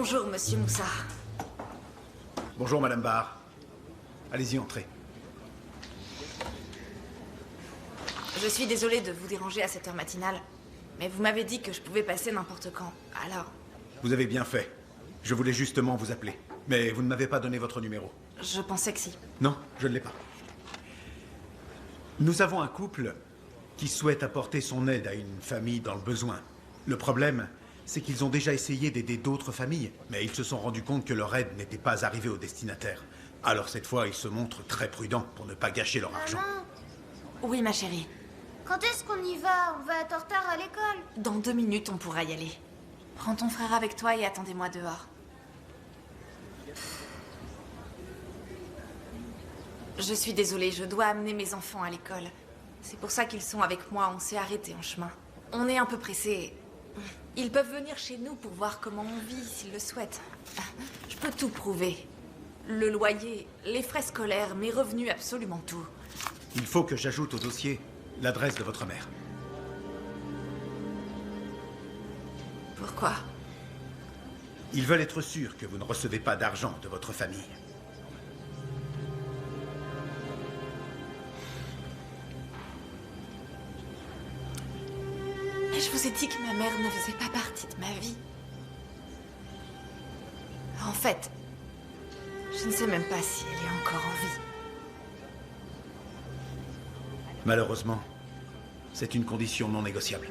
Bonjour, monsieur Moussa. Bonjour, Madame Barr. Allez-y, entrez. Je suis désolée de vous déranger à cette heure matinale, mais vous m'avez dit que je pouvais passer n'importe quand, alors... Vous avez bien fait. Je voulais justement vous appeler. Mais vous ne m'avez pas donné votre numéro. Je pensais que si. Non, je ne l'ai pas. Nous avons un couple qui souhaite apporter son aide à une famille dans le besoin. Le problème, c'est qu'ils ont déjà essayé d'aider d'autres familles, mais ils se sont rendus compte que leur aide n'était pas arrivée au destinataire. Alors cette fois, ils se montrent très prudents pour ne pas gâcher leur argent. Maman, Oui, ma chérie. quand est-ce qu'on y va? On va être en retard à l'école. Dans 2 minutes, on pourra y aller. Prends ton frère avec toi et attendez-moi dehors. Je suis désolée, je dois amener mes enfants à l'école. C'est pour ça qu'ils sont avec moi, on s'est arrêtés en chemin. On est un peu pressés. Ils peuvent venir chez nous pour voir comment on vit, s'ils le souhaitent. Je peux tout prouver. Le loyer, les frais scolaires, mes revenus, absolument tout. Il faut que j'ajoute au dossier l'adresse de votre mère. Pourquoi? Ils veulent être sûrs que vous ne recevez pas d'argent de votre famille. Mais je vous ai dit que ma mère ne faisait pas partie de ma vie. En fait, je ne sais même pas si elle est encore en vie. Malheureusement, c'est une condition non négociable.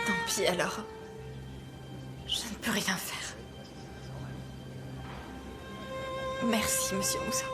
Tant pis alors. Je ne peux rien faire. Merci, monsieur Moussa.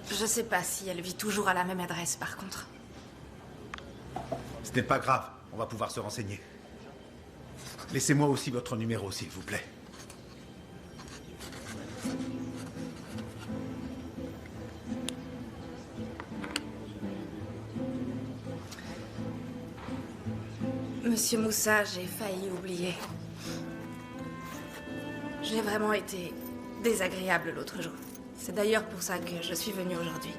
Je sais pas si elle vit toujours à la même adresse, par contre. Ce n'est pas grave, on va pouvoir se renseigner. Laissez-moi aussi votre numéro, s'il vous plaît. Monsieur Moussa, j'ai failli oublier. J'ai vraiment été désagréable l'autre jour. C'est d'ailleurs pour ça que je suis venue aujourd'hui.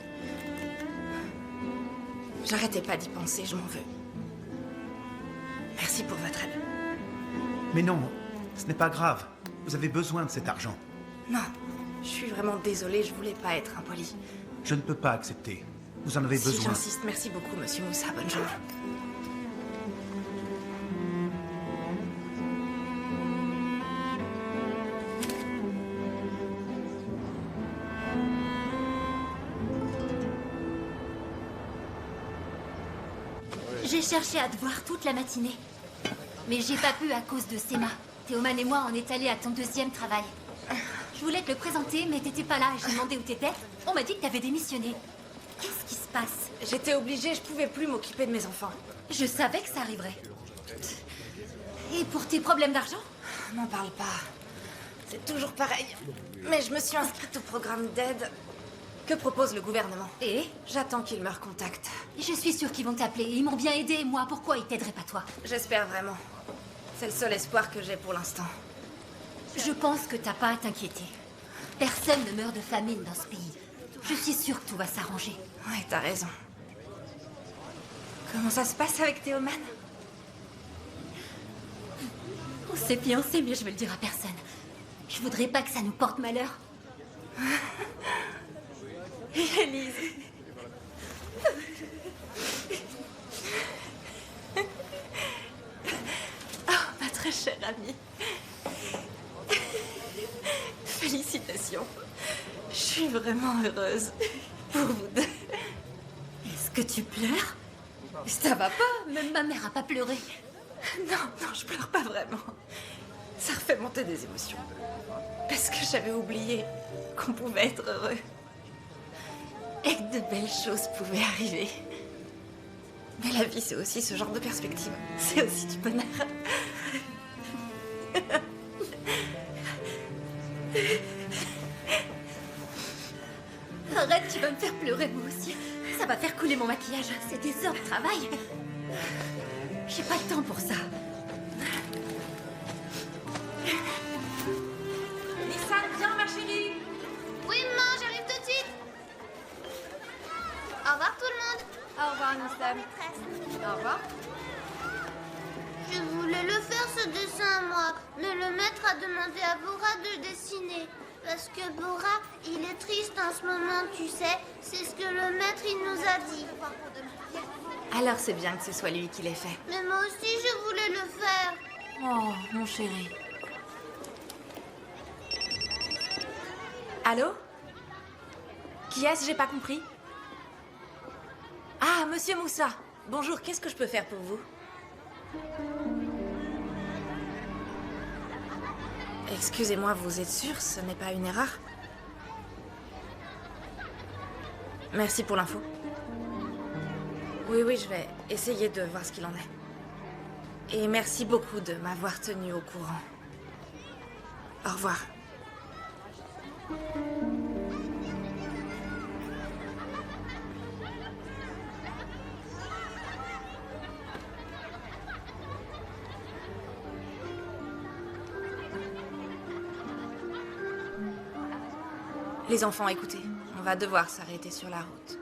J'arrêtais pas d'y penser, je m'en veux. Merci pour votre aide. Mais non, ce n'est pas grave. Vous avez besoin de cet argent. Non, je suis vraiment désolée, je voulais pas être impolie. Je ne peux pas accepter. Vous en avez Si, besoin. j'insiste, merci beaucoup, monsieur Moussa, bonne journée. J'ai cherché à te voir toute la matinée. Mais j'ai pas pu à cause de Sema. Théoman et moi, on est allés à ton 2e travail. Je voulais te le présenter, mais t'étais pas là et j'ai demandé où t'étais. On m'a dit que t'avais démissionné. Qu'est-ce qui se passe? J'étais obligée, je pouvais plus m'occuper de mes enfants. Je savais que ça arriverait. Et pour tes problèmes d'argent? N'en parle pas. C'est toujours pareil. Mais je me suis inscrite au programme d'aide que propose le gouvernement. Et J'attends qu'ils me recontactent. je suis sûre qu'ils vont t'appeler. Ils m'ont bien aidé, moi. Pourquoi ils t'aideraient pas, toi? J'espère vraiment. C'est le seul espoir que j'ai pour l'instant. Je pense que t'as pas à t'inquiéter. Personne ne meurt de famine dans ce pays. Je suis sûre que tout va s'arranger. Ouais, t'as raison. Comment ça se passe avec Théoman? On s'est fiancés, mais je vais le dire à personne. Je voudrais pas que ça nous porte malheur. Élise. Oh, ma très chère amie. Félicitations. Je suis vraiment heureuse pour vous deux. Est-ce que tu pleures? Ça va pas? Même ma mère a pas pleuré. Non, non, je pleure pas vraiment. Ça refait monter des émotions. Parce que j'avais oublié qu'on pouvait être heureux. Et que de belles choses pouvaient arriver. Mais la vie, c'est aussi ce genre de perspective. C'est aussi du bonheur. Arrête, tu vas me faire pleurer moi aussi. Ça va faire couler mon maquillage. C'est des heures de travail. J'ai pas le temps pour ça. Nissan, viens ma chérie. Oui, maman, j'arrive tout de suite. Au revoir tout le monde. Au revoir Nissan. Au revoir. Je voulais le faire ce dessin moi, mais le maître a demandé à Bora de le dessiner. Parce que Bora, il est triste en ce moment, tu sais. C'est ce que le maître, il nous a dit. Alors c'est bien que ce soit lui qui l'ait fait. Mais moi aussi, je voulais le faire. Oh, mon chéri. Allô? Qui est-ce? J'ai pas compris. Ah, monsieur Moussa. Bonjour, qu'est-ce que je peux faire pour vous? Excusez-moi, vous êtes sûr? Ce n'est pas une erreur? Merci pour l'info. Oui, je vais essayer de voir ce qu'il en est. Et merci beaucoup de m'avoir tenu au courant. Au revoir. Les enfants, écoutez, on va devoir s'arrêter sur la route.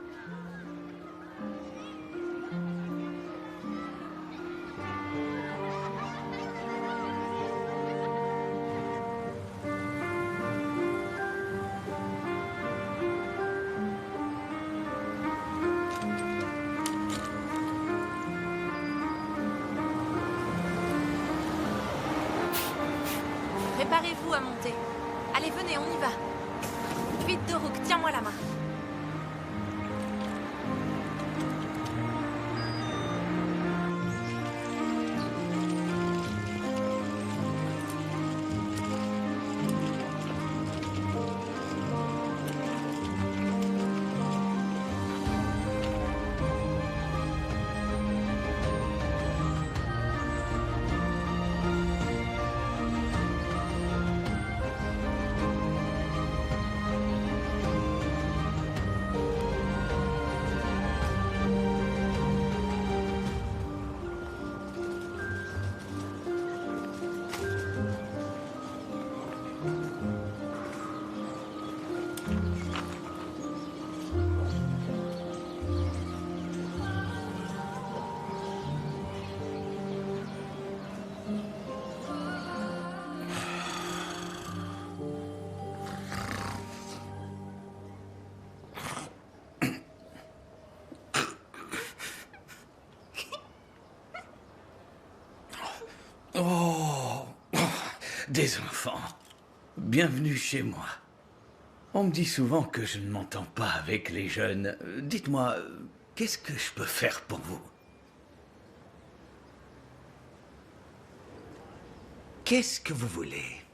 Préparez-vous à monter. Allez, venez, on y va. Vite, Dorouk, tiens-moi la main. Oh, des enfants. Bienvenue chez moi. On me dit souvent que je ne m'entends pas avec les jeunes. Dites-moi, qu'est-ce que je peux faire pour vous? Qu'est-ce que vous voulez?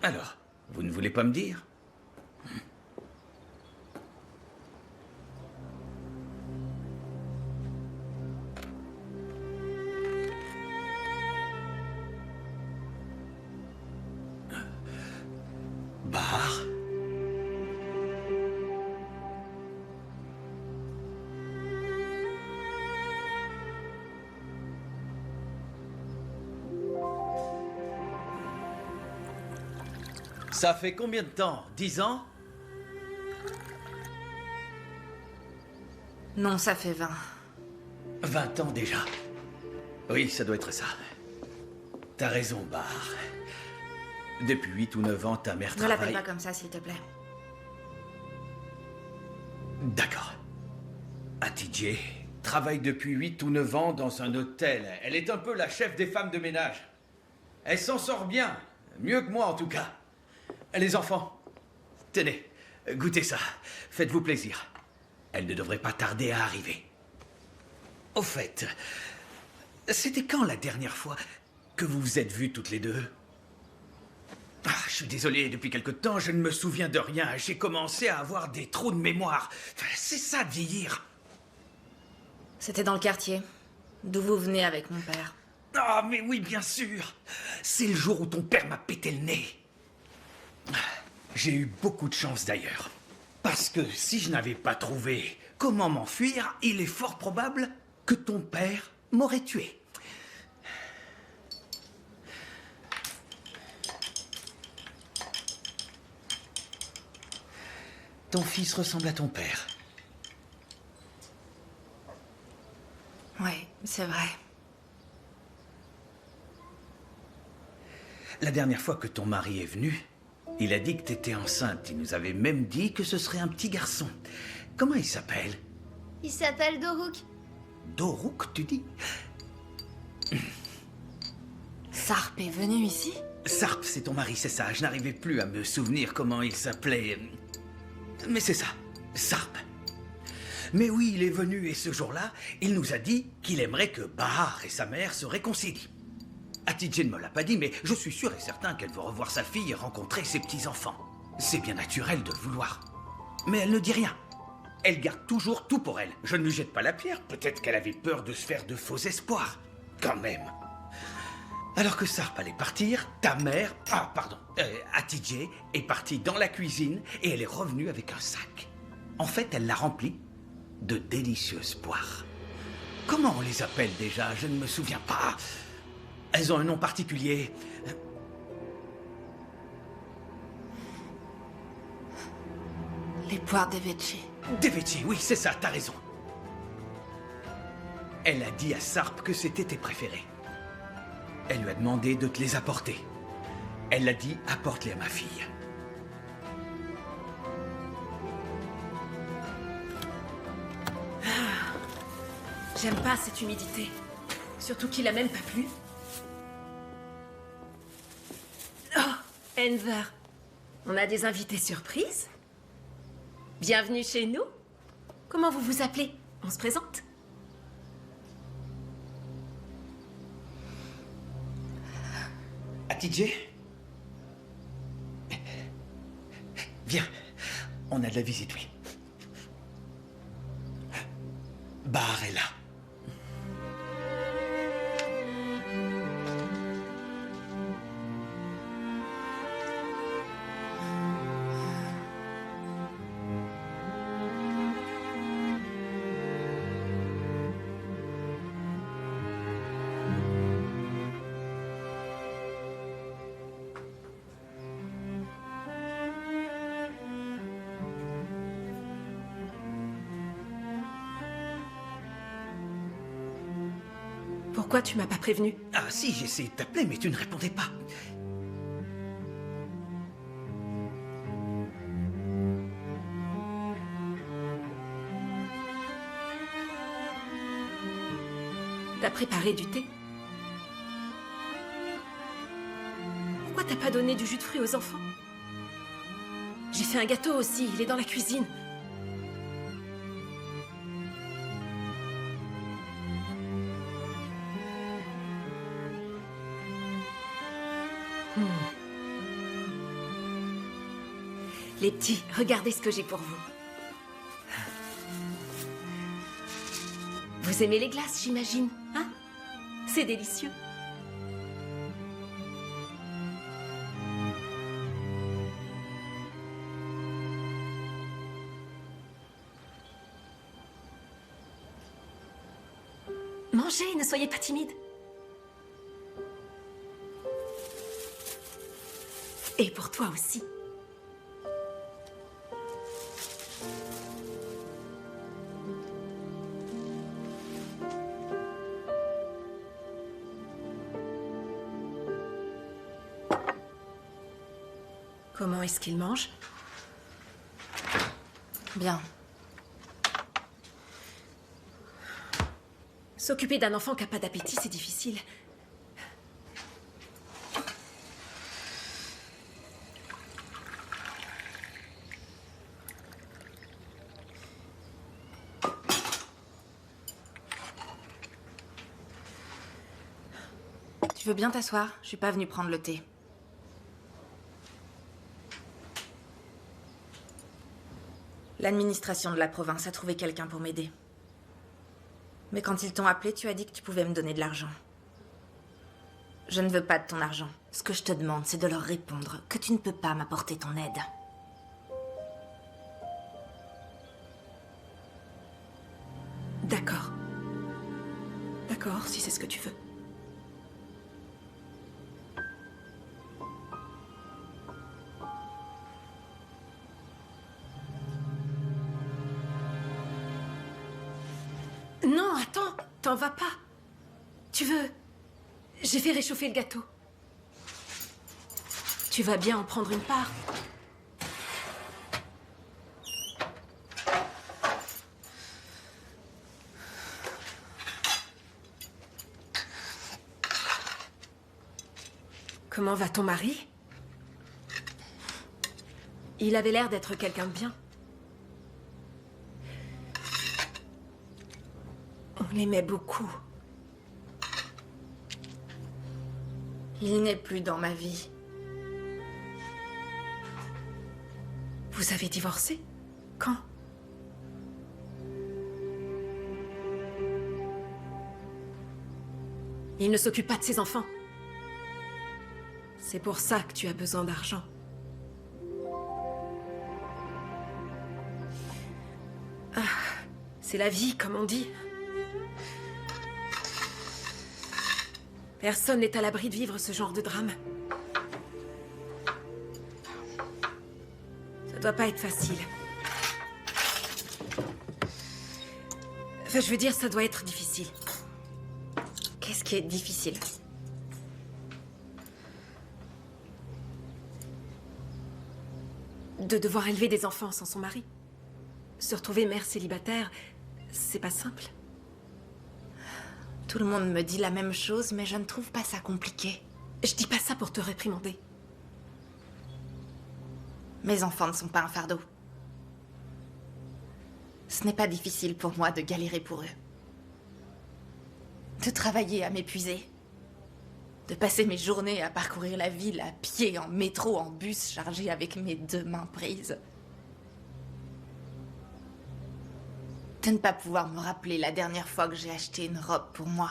Alors, vous ne voulez pas me dire? Bar? Ça fait combien de temps? 10 ans? Non, ça fait 20. 20 ans déjà. Oui, ça doit être ça. T'as raison, Bar. Depuis 8 ou 9 ans, ta mère Ne l'appelle travaille... pas comme ça, s'il te plaît. D'accord. Atidje travaille depuis 8 ou 9 ans dans un hôtel. Elle est un peu la chef des femmes de ménage. Elle s'en sort bien. Mieux que moi, en tout cas. Les enfants, tenez, goûtez ça. Faites-vous plaisir. Elle ne devrait pas tarder à arriver. Au fait, C'était quand la dernière fois que vous vous êtes vus toutes les deux? Ah, je suis désolé, depuis quelque temps, je ne me souviens de rien. J'ai commencé à avoir des trous de mémoire. C'est ça de vieillir. C'était dans le quartier, d'où vous venez avec mon père. Ah, mais oui, bien sûr. C'est le jour où ton père m'a pété le nez. J'ai eu beaucoup de chance d'ailleurs. Parce que si je n'avais pas trouvé comment m'enfuir, il est fort probable que ton père m'aurait tué. Ton fils ressemble à ton père. Ouais, c'est vrai. La dernière fois que ton mari est venu, il a dit que t'étais enceinte. Il nous avait même dit que ce serait un petit garçon. Comment il s'appelle? Il s'appelle Doruk. Doruk, tu dis? Sarp est venu ici? Sarp, c'est ton mari, c'est ça. Je n'arrivais plus à me souvenir comment il s'appelait. Mais c'est ça, Sarp. Mais oui, il est venu et ce jour-là, il nous a dit qu'il aimerait que Bahar et sa mère se réconcilient. Hatice ne me l'a pas dit, mais je suis sûr et certain qu'elle veut revoir sa fille et rencontrer ses petits-enfants. C'est bien naturel de le vouloir. Mais elle ne dit rien. Elle garde toujours tout pour elle. Je ne lui jette pas la pierre. Peut-être qu'elle avait peur de se faire de faux espoirs. Quand même. Alors que Sarp allait partir, ta mère... Ah, pardon. Hatice est partie dans la cuisine et elle est revenue avec un sac. En fait, elle l'a rempli de délicieuses poires. Comment on les appelle déjà? Je ne me souviens pas. Elles ont un nom particulier. Les poires d'Evece. Deveci, oui, c'est ça, t'as raison. Elle a dit à Sarp que c'était tes préférés. Elle lui a demandé de te les apporter. Elle l'a dit, apporte-les à ma fille. J'aime pas cette humidité. Surtout qu'il a même pas plu. Oh, Enver. On a des invités surprises. Bienvenue chez nous. Comment vous vous appelez? On se présente? Hatice? Viens, on a de la visite, oui. Bahar est là. Pourquoi tu m'as pas prévenu? Ah si, j'ai essayé de t'appeler, mais tu ne répondais pas. T'as préparé du thé? Pourquoi t'as pas donné du jus de fruits aux enfants? J'ai fait un gâteau aussi, il est dans la cuisine. Les petits, regardez ce que j'ai pour vous. Vous aimez les glaces, j'imagine, hein? C'est délicieux. Mangez, ne soyez pas timide. Et pour toi aussi. Comment est-ce qu'il mange? Bien. S'occuper d'un enfant qui n'a pas d'appétit, c'est difficile. veux bien t'asseoir? Je suis pas venue prendre le thé. L'administration de la province a trouvé quelqu'un pour m'aider. Mais quand ils t'ont appelé, tu as dit que tu pouvais me donner de l'argent. Je ne veux pas de ton argent. Ce que je te demande, c'est de leur répondre que tu ne peux pas m'apporter ton aide. D'accord. D'accord, si c'est ce que tu veux. Non, attends, t'en vas pas. Tu veux... J'ai fait réchauffer le gâteau. Tu vas bien en prendre une part? Comment va ton mari? Il avait l'air d'être quelqu'un de bien. On l'aimait beaucoup. Il n'est plus dans ma vie. Vous avez divorcé? Quand? Il ne s'occupe pas de ses enfants. C'est pour ça que tu as besoin d'argent. Ah, c'est la vie, comme on dit. Personne n'est à l'abri de vivre ce genre de drame. Ça doit pas être facile. Enfin, je veux dire, ça doit être difficile. Qu'est-ce qui est difficile? De devoir élever des enfants sans son mari. Se retrouver mère célibataire, c'est pas simple. Tout le monde me dit la même chose, mais je ne trouve pas ça compliqué. Je dis pas ça pour te réprimander. Mes enfants ne sont pas un fardeau. Ce n'est pas difficile pour moi de galérer pour eux. De travailler à m'épuiser. De passer mes journées à parcourir la ville à pied, en métro, en bus, chargé avec mes 2 mains prises. De ne pas pouvoir me rappeler la dernière fois que j'ai acheté une robe pour moi.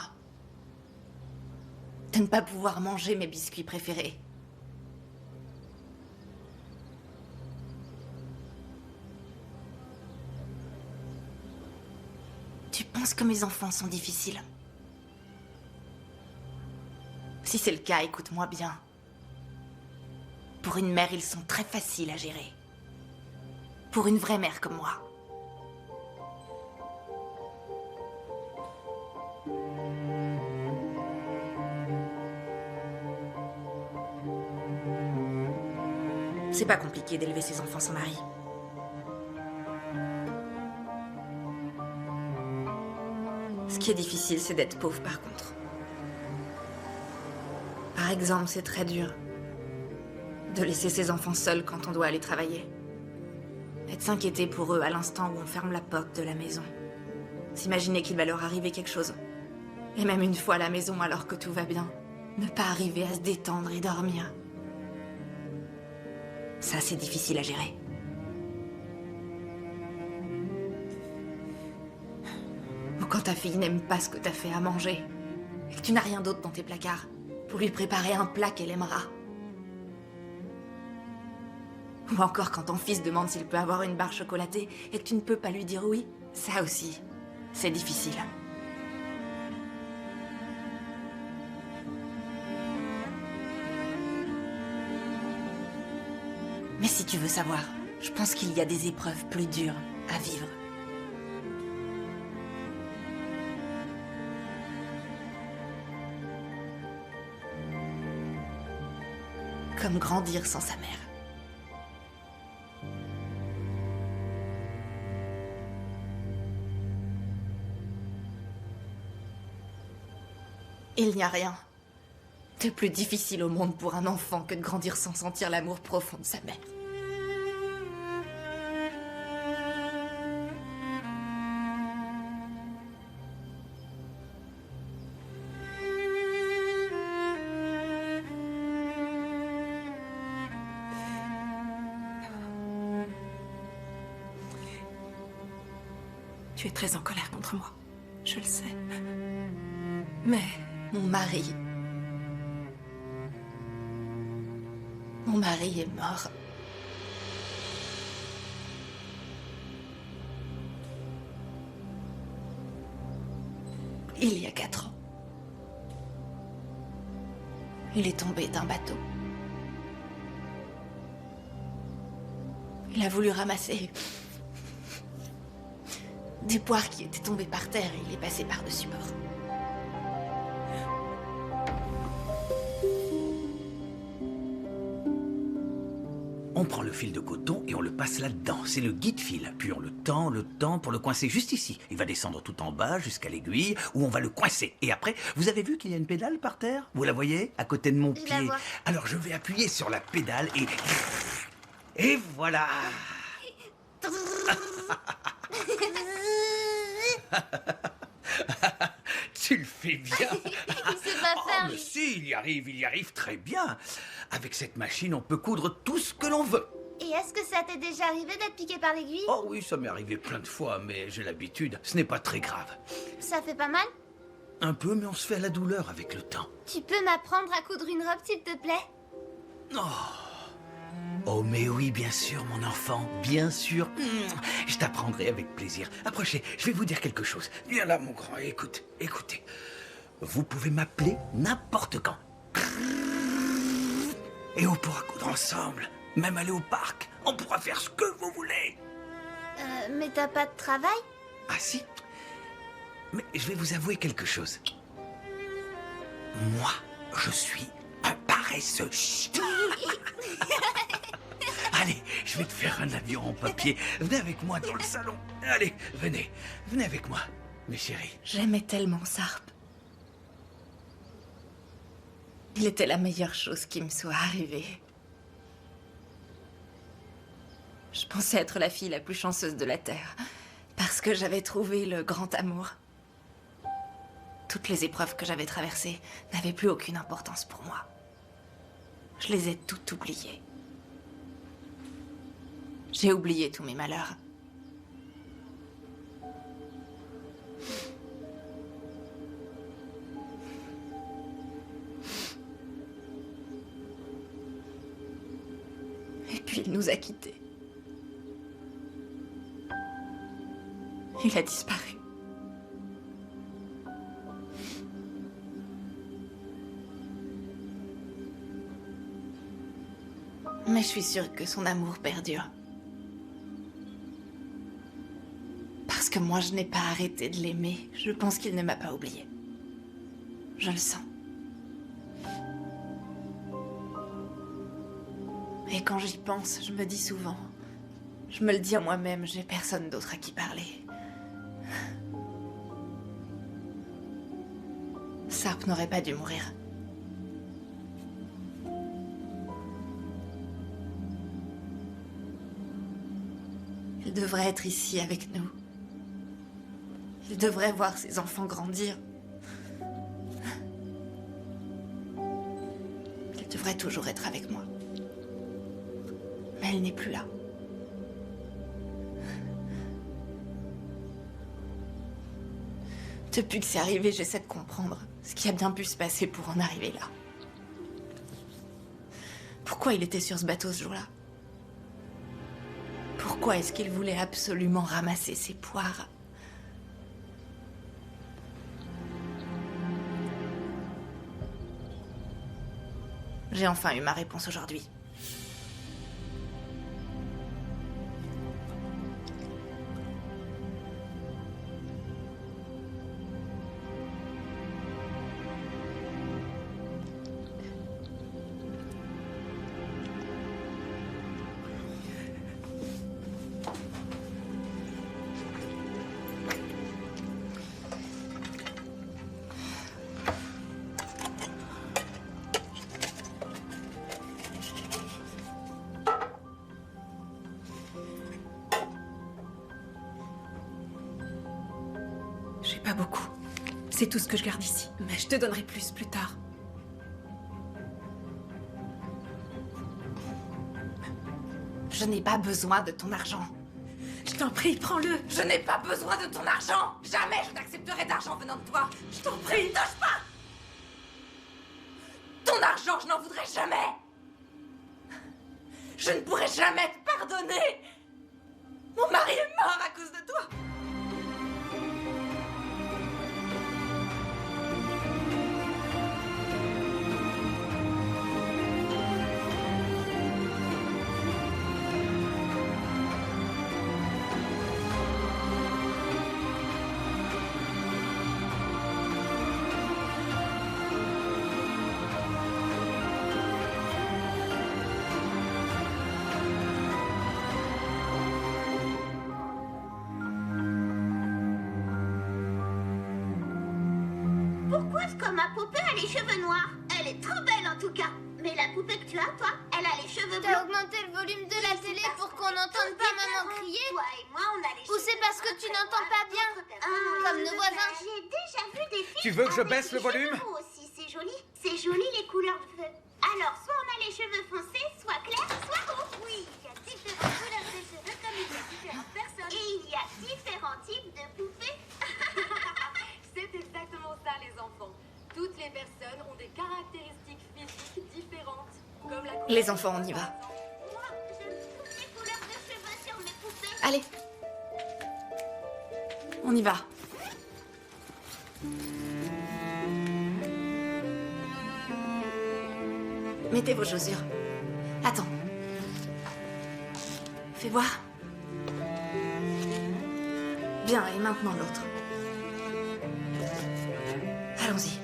De ne pas pouvoir manger mes biscuits préférés. Tu penses que mes enfants sont difficiles? Si c'est le cas, écoute-moi bien. Pour une mère, ils sont très faciles à gérer. Pour une vraie mère comme moi. C'est pas compliqué d'élever ses enfants sans mari. Ce qui est difficile, c'est d'être pauvre par contre. Par exemple, c'est très dur de laisser ses enfants seuls quand on doit aller travailler. Et de s'inquiéter pour eux à l'instant où on ferme la porte de la maison. S'imaginer qu'il va leur arriver quelque chose. Et même une fois à la maison alors que tout va bien. Ne pas arriver à se détendre et dormir. Ça, c'est difficile à gérer. Ou quand ta fille n'aime pas ce que t'as fait à manger. Et que tu n'as rien d'autre dans tes placards. Pour lui préparer un plat qu'elle aimera. Ou encore quand ton fils demande s'il peut avoir une barre chocolatée et que tu ne peux pas lui dire oui. Ça aussi, c'est difficile. Mais si tu veux savoir, je pense qu'il y a des épreuves plus dures à vivre. Comme grandir sans sa mère. Il n'y a rien de plus difficile au monde pour un enfant que de grandir sans sentir l'amour profond de sa mère. Tu es très en colère contre moi. Je le sais. Mais Mon mari... Mon mari est mort. Il y a 4 ans. Il est tombé d'un bateau. Il a voulu ramasser des poires qui étaient tombées par terre et il est passé par-dessus bord. On prend le fil de coton et on le passe là-dedans. C'est le guide-fil. Puis on le tend pour le coincer juste ici. Il va descendre tout en bas jusqu'à l'aiguille où on va le coincer. Et après, vous avez vu qu'il y a une pédale par terre? Vous la voyez? À côté de mon Je la pied. vois. Alors je vais appuyer sur la pédale et... Et voilà! Tu le fais bien. Il sait pas Oh, faire, mais lui. si, il y arrive très bien. Avec cette machine, on peut coudre tout ce que l'on veut. Et est-ce que ça t'est déjà arrivé d'être piqué par l'aiguille? Oh oui, ça m'est arrivé plein de fois, mais j'ai l'habitude. Ce n'est pas très grave. Ça fait pas mal? Un peu, mais on se fait à la douleur avec le temps. Tu peux m'apprendre à coudre une robe, s'il te plaît? Oh, mais oui, bien sûr, mon enfant, bien sûr. Je t'apprendrai avec plaisir. Approchez, je vais vous dire quelque chose. Viens là, mon grand, écoutez. Vous pouvez m'appeler n'importe quand. Et on pourra coudre ensemble. Même aller au parc. On pourra faire ce que vous voulez. Mais t'as pas de travail? Ah si? Mais je vais vous avouer quelque chose. Moi, je suis un paresseux. Chut. Allez, je vais te faire un avion en papier. Venez avec moi dans le salon. Allez, venez avec moi, mes chéris. J'aimais tellement Sarp. Il était la meilleure chose qui me soit arrivée. Je pensais être la fille la plus chanceuse de la Terre, parce que j'avais trouvé le grand amour. Toutes les épreuves que j'avais traversées n'avaient plus aucune importance pour moi. Je les ai toutes oubliées. J'ai oublié tous mes malheurs. Et puis il nous a quittés. Il a disparu. Mais je suis sûre que son amour perdure. Parce que moi, je n'ai pas arrêté de l'aimer. Je pense qu'il ne m'a pas oubliée. Je le sens. Et quand j'y pense, je me dis souvent... Je me le dis à moi-même, j'ai personne d'autre à qui parler. Sarp n'aurait pas dû mourir. Il devrait être ici avec nous. Il devrait voir ses enfants grandir. Il devrait toujours être avec moi. Mais elle n'est plus là. Depuis que c'est arrivé, j'essaie de comprendre ce qui a bien pu se passer pour en arriver là. Pourquoi il était sur ce bateau ce jour-là? Pourquoi est-ce qu'il voulait absolument ramasser ses poires? J'ai enfin eu ma réponse aujourd'hui. j'ai pas beaucoup. C'est tout ce que je garde ici. Mais je te donnerai plus tard. Je n'ai pas besoin de ton argent. Je t'en prie, prends-le. Je n'ai pas besoin de ton argent. Jamais je n'accepterai d'argent venant de toi. Je t'en prie. Touche pas. Ton argent, je n'en voudrais jamais. Je ne pourrai jamais te pardonner. Mon mari est mort à cause de toi. Pourquoi est-ce que ma poupée a les cheveux noirs? Elle est trop belle en tout cas. Mais la poupée que tu as, toi, elle a les cheveux bleus. T'as augmenté le volume de la télé pour qu'on n'entende pas maman crier? Toi et moi, on a les Ou c'est parce que tu n'entends pas bien? Comme nos voisins. J'ai déjà vu des filles. Tu veux que je avec baisse les le volume? cheveux roux aussi, c'est joli. C'est joli les couleurs de feu. Alors, soit on a les cheveux foncés, soit clairs, soit roux. Oui, il y a différentes couleurs de cheveux comme il y a différentes personnes. Et il y a différents types de poupées. C'est exactement ça, les enfants. Toutes les personnes ont des caractéristiques physiques différentes. Comme la couleur Les enfants, on y va. Moi, j'aime toutes les couleurs de cheveux sur mes poupées. Allez. On y va. Mettez vos chaussures. Attends. Fais voir. Bien, et maintenant l'autre. Allons-y.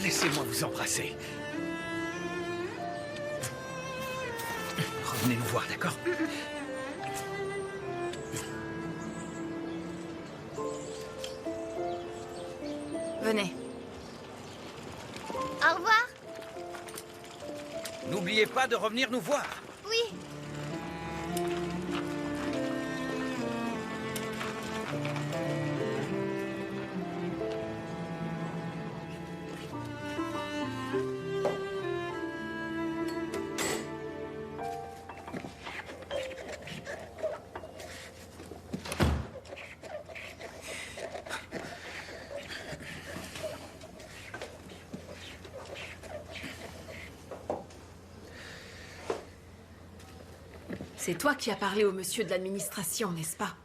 Laissez-moi vous embrasser. Revenez nous voir, d'accord? Venez. Au revoir. N'oubliez pas de revenir nous voir. Oui. C'est toi qui as parlé au monsieur de l'administration, n'est-ce pas?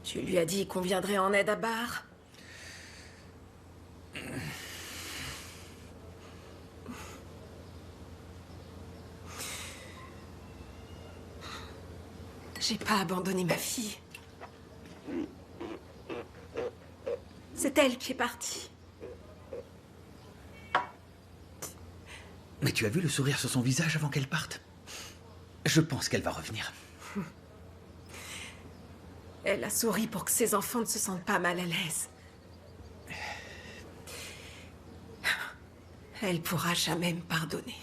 Tu lui as dit qu'on viendrait en aide à Bar. J'ai pas abandonné ma fille. C'est elle qui est partie. Mais tu as vu le sourire sur son visage avant qu'elle parte? Je pense qu'elle va revenir. Elle a souri pour que ses enfants ne se sentent pas mal à l'aise. Elle pourra jamais me pardonner.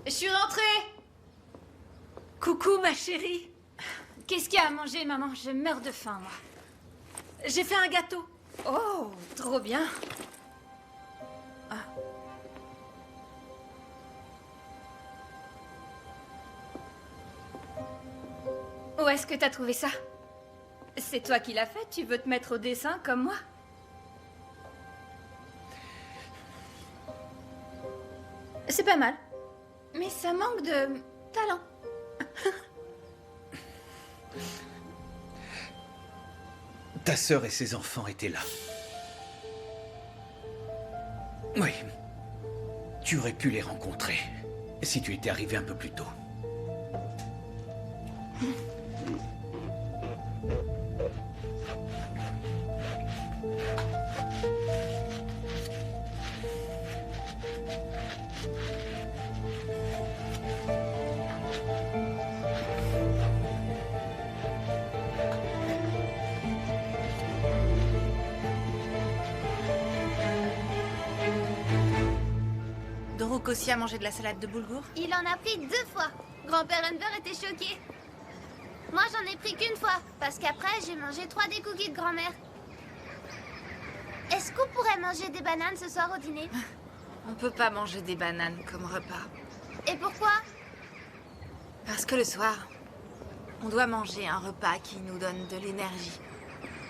Je suis rentrée. Coucou, ma chérie. Qu'est-ce qu'il y a à manger, maman? Je meurs de faim, moi. J'ai fait un gâteau. Oh, trop bien. Où est-ce que t'as trouvé ça? C'est toi qui l'as fait? Tu veux te mettre au dessin comme moi? C'est pas mal. Mais ça manque de talent. Ta sœur et ses enfants étaient là. Oui. Tu aurais pu les rencontrer si tu étais arrivé un peu plus tôt. Doruk aussi a mangé de la salade de boulgour. Il en a pris 2 fois. Grand-père Enver était choqué. Moi, j'en ai pris qu'une fois, parce qu'après, j'ai mangé 3 des cookies de grand-mère. Est-ce qu'on pourrait manger des bananes ce soir au dîner? On peut pas manger des bananes comme repas. Et pourquoi? Parce que le soir, on doit manger un repas qui nous donne de l'énergie.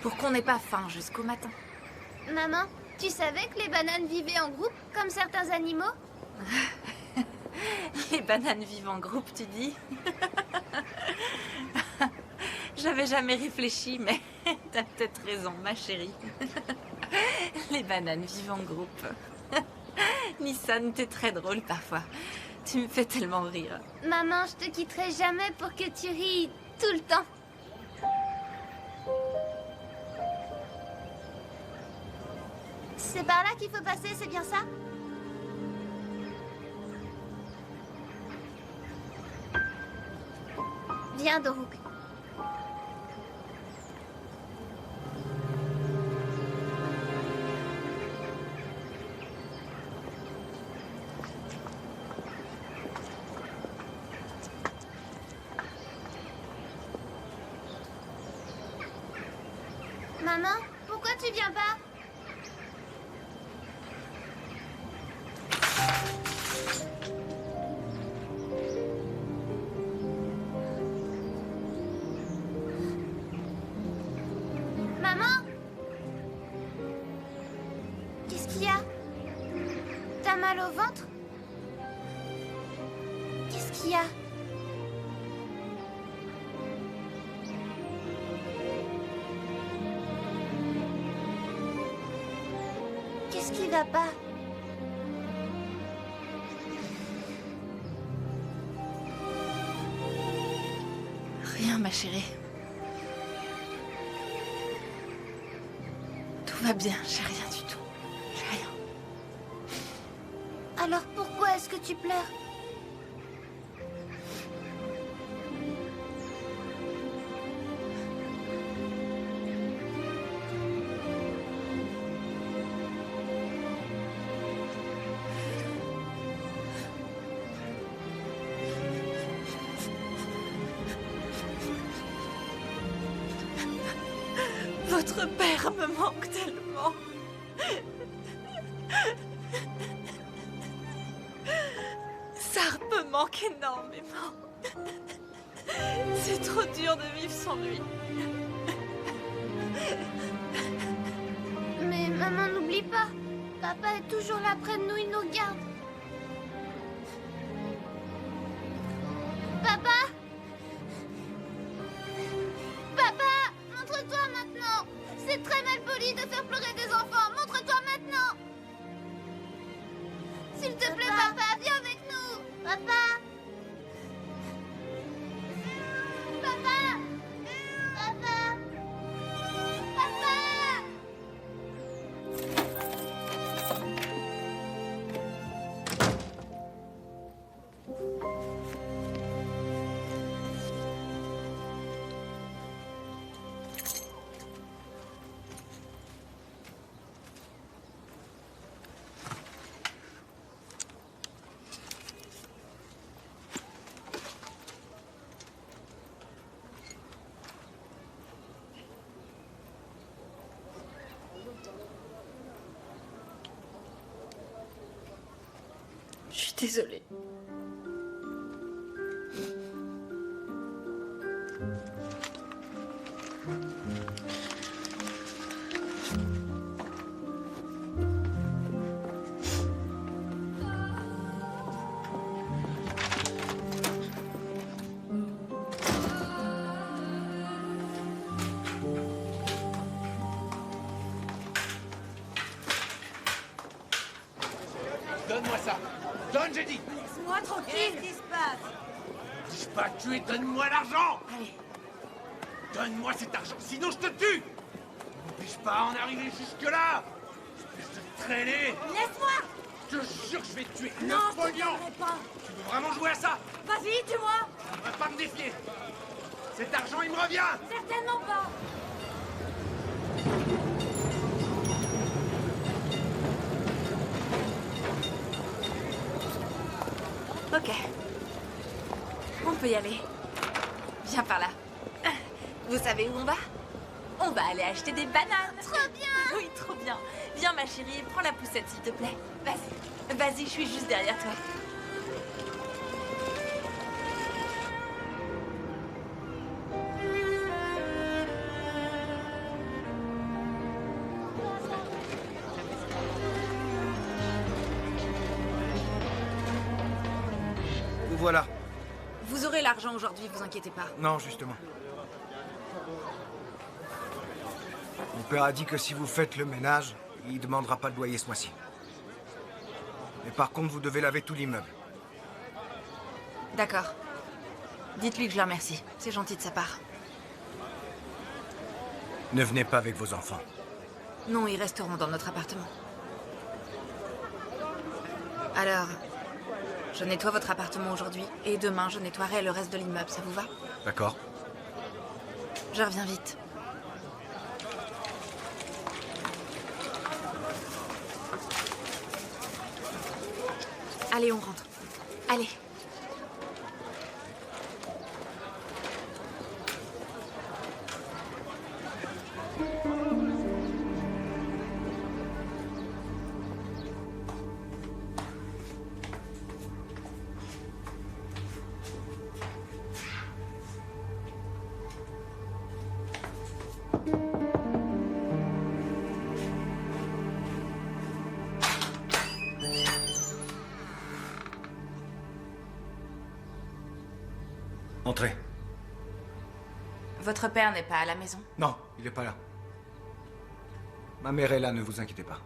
Pour qu'on n'ait pas faim jusqu'au matin. Maman, tu savais que les bananes vivaient en groupe, comme certains animaux? Les bananes vivent en groupe, tu dis? J'avais jamais réfléchi, mais t'as peut-être raison, ma chérie. Les bananes vivent en groupe. Nissan, t'es très drôle parfois. Tu me fais tellement rire. Maman, je te quitterai jamais pour que tu ris tout le temps. C'est par là qu'il faut passer, c'est bien ça? Viens, Doruk. Maman, pourquoi tu viens pas? Maman? Qu'est-ce qu'il y a? T'as mal au ventre? Qu'est-ce qu'il y a? Qu'est-ce qui va pas? Rien, ma chérie. Tout va bien, j'ai rien du tout. J'ai rien. Alors pourquoi est-ce que tu pleures? Votre père me manque tellement. Sarp me manque énormément. C'est trop dur de vivre sans lui. Mais maman, n'oublie pas. Papa est toujours là près de nous, il nous regarde. Papa? Papa, montre-toi maintenant. C'est très mal poli de faire pleurer des enfants. Montre-toi maintenant. S'il te plaît, papa, viens avec nous. Papa? Papa? Papa? Papa? Je suis désolée. Donne-moi ça. Donne, j'ai dit. Laisse-moi tranquille. Qu'est-ce qui se passe? Dis pas tuer, donne-moi l'argent. Allez. Donne-moi cet argent, sinon je te tue. N'empêche pas à en arriver jusque-là. Espèce de traîner. Laisse-moi. Je te jure que je vais te tuer. Non, Le je te pognon. tuerai pas. Tu veux vraiment jouer à ça? Vas-y, dis-moi. Tu vas pas me défier. Cet argent, il me revient. Certainement pas. Ok. On peut y aller. Viens par là. Vous savez où on va? On va aller acheter des bananes. Trop bien! Oui, trop bien. Viens, ma chérie, prends la poussette, s'il te plaît. Vas-y, vas-y, je suis juste derrière toi. Vous voilà. Vous aurez l'argent aujourd'hui, vous inquiétez pas. Non, justement. Mon père a dit que si vous faites le ménage, il ne demandera pas de loyer ce mois-ci. Mais par contre, vous devez laver tout l'immeuble. D'accord. Dites-lui que je le remercie. C'est gentil de sa part. Ne venez pas avec vos enfants. Non, ils resteront dans notre appartement. Alors, je nettoie votre appartement aujourd'hui, et demain, je nettoierai le reste de l'immeuble, ça vous va? D'accord. Je reviens vite. Allez, on rentre. Allez. Entrez. Votre père n'est pas à la maison? Non, il n'est pas là. Ma mère est là, ne vous inquiétez pas.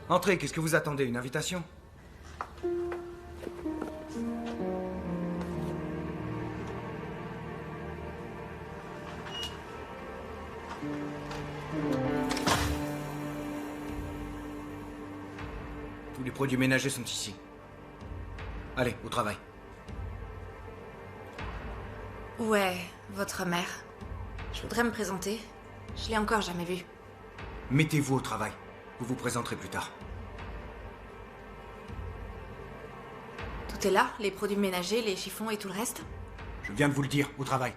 Entrez, qu'est-ce que vous attendez? Une invitation? Tous les produits ménagers sont ici. Allez, au travail. Où est votre mère? Je voudrais me présenter. Je l'ai encore jamais vue. Mettez-vous au travail. Vous vous présenterez plus tard. Tout est là, les produits ménagers, les chiffons et tout le reste? Je viens de vous le dire, au travail.